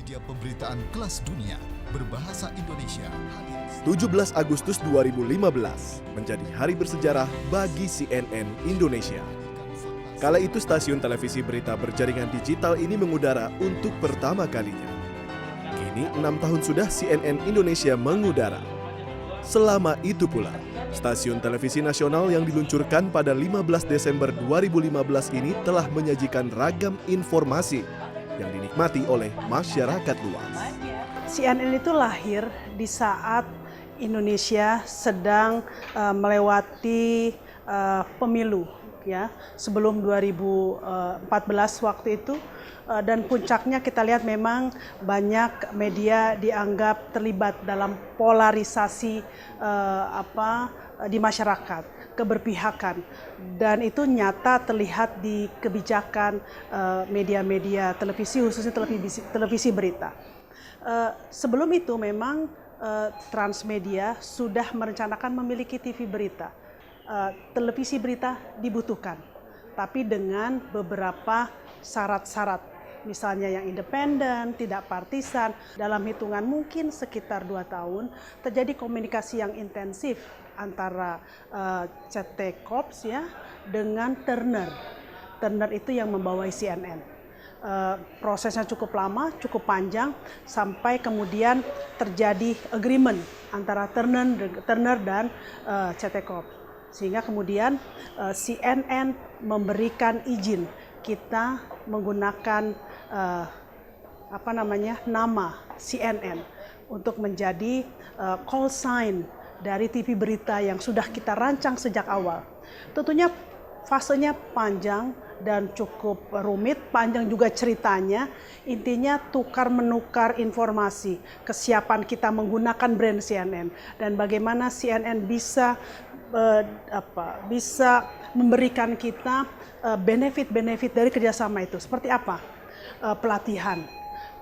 media pemberitaan kelas dunia berbahasa Indonesia. 17 Agustus 2015 menjadi hari bersejarah bagi CNN Indonesia. Kala itu stasiun televisi berita berjaringan digital ini mengudara untuk pertama kalinya. Kini 6 tahun sudah CNN Indonesia mengudara. Selama itu pula, stasiun televisi nasional yang diluncurkan pada 15 Desember 2015 ini telah menyajikan ragam informasi yang dinikmati oleh masyarakat luas. CNN itu lahir di saat Indonesia sedang melewati pemilu, ya, sebelum 2014 waktu itu, dan puncaknya kita lihat memang banyak media dianggap terlibat dalam polarisasi di masyarakat, keberpihakan, dan itu nyata terlihat di kebijakan media-media televisi, khususnya televisi berita. Sebelum itu memang Transmedia sudah merencanakan memiliki TV berita. Televisi berita dibutuhkan, tapi dengan beberapa syarat-syarat. Misalnya yang independen, tidak partisan. Dalam hitungan mungkin sekitar 2 tahun terjadi komunikasi yang intensif antara CT Corps ya dengan Turner. Turner itu yang membawai CNN. Prosesnya cukup lama, cukup panjang, sampai kemudian terjadi agreement antara Turner dan CT Corp. Sehingga kemudian CNN memberikan izin kita menggunakan nama CNN untuk menjadi call sign dari TV berita yang sudah kita rancang sejak awal. Tentunya fasenya panjang dan cukup rumit, panjang juga ceritanya. Intinya tukar-menukar informasi, kesiapan kita menggunakan brand CNN, dan bagaimana CNN bisa memberikan kita benefit-benefit dari kerjasama itu. Seperti apa? Pelatihan,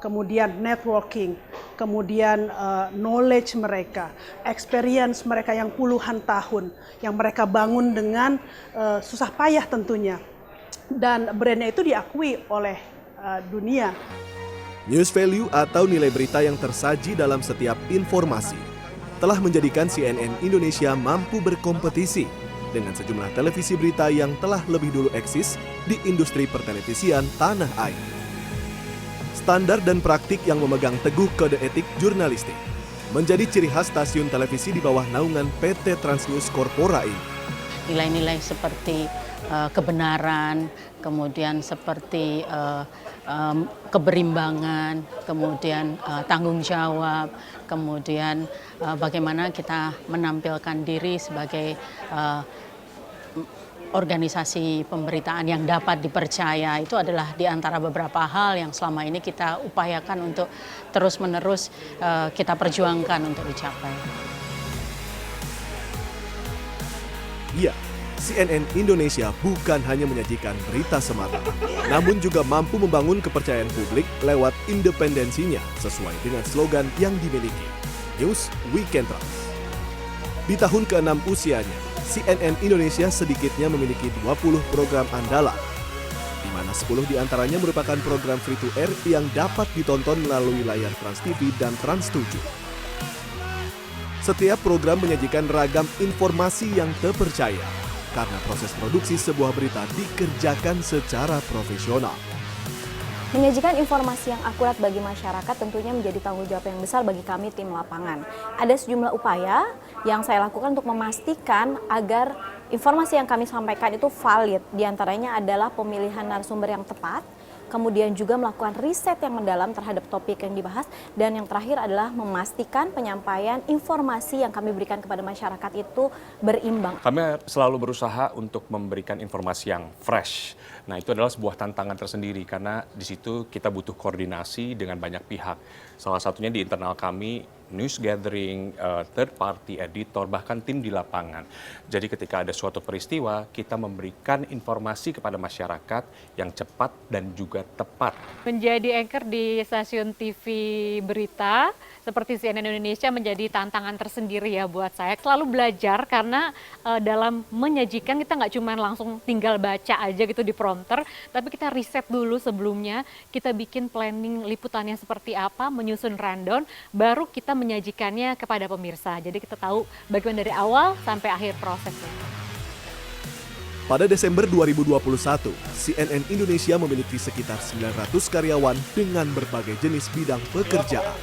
kemudian networking, kemudian knowledge mereka, experience mereka yang puluhan tahun, yang mereka bangun dengan susah payah tentunya. Dan brandnya itu diakui oleh dunia. News value atau nilai berita yang tersaji dalam setiap informasi telah menjadikan CNN Indonesia mampu berkompetisi dengan sejumlah televisi berita yang telah lebih dulu eksis di industri pertelevisian tanah air. Standar dan praktik yang memegang teguh kode etik jurnalistik menjadi ciri khas stasiun televisi di bawah naungan PT Transnews Corpora ini. Nilai-nilai seperti kebenaran, kemudian seperti keberimbangan, kemudian tanggung jawab, kemudian bagaimana kita menampilkan diri sebagai organisasi pemberitaan yang dapat dipercaya. Itu adalah di antara beberapa hal yang selama ini kita upayakan untuk terus-menerus kita perjuangkan untuk dicapai. Iya, CNN Indonesia bukan hanya menyajikan berita semata, namun juga mampu membangun kepercayaan publik lewat independensinya sesuai dengan slogan yang dimiliki, News We Can Trust. Di tahun ke-6 usianya, CNN Indonesia sedikitnya memiliki 20 program andalan, di mana 10 diantaranya merupakan program free-to-air yang dapat ditonton melalui layar Trans TV dan Trans 7. Setiap program menyajikan ragam informasi yang terpercaya, karena proses produksi sebuah berita dikerjakan secara profesional. Menyajikan informasi yang akurat bagi masyarakat tentunya menjadi tanggung jawab yang besar bagi kami tim lapangan. Ada sejumlah upaya yang saya lakukan untuk memastikan agar informasi yang kami sampaikan itu valid. Di antaranya adalah pemilihan narasumber yang tepat, kemudian juga melakukan riset yang mendalam terhadap topik yang dibahas, dan yang terakhir adalah memastikan penyampaian informasi yang kami berikan kepada masyarakat itu berimbang. Kami selalu berusaha untuk memberikan informasi yang fresh. Nah, itu adalah sebuah tantangan tersendiri karena di situ kita butuh koordinasi dengan banyak pihak. Salah satunya di internal kami news gathering, third party editor, bahkan tim di lapangan. Jadi ketika ada suatu peristiwa, kita memberikan informasi kepada masyarakat yang cepat dan juga tepat. Menjadi anchor di stasiun TV berita seperti CNN Indonesia menjadi tantangan tersendiri ya buat saya. Selalu belajar karena dalam menyajikan kita nggak cuma langsung tinggal baca aja gitu di prompter, tapi kita riset dulu sebelumnya, kita bikin planning liputannya seperti apa, menyusun rundown, baru kita menyajikannya kepada pemirsa. Jadi kita tahu bagaimana dari awal sampai akhir prosesnya. Pada Desember 2021, CNN Indonesia memiliki sekitar 900 karyawan dengan berbagai jenis bidang pekerjaan.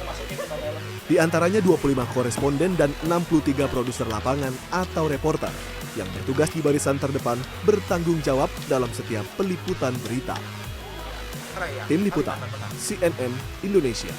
Di antaranya 25 koresponden dan 63 produser lapangan atau reporter yang bertugas di barisan terdepan bertanggung jawab dalam setiap peliputan berita. Tim Liputan, CNN Indonesia.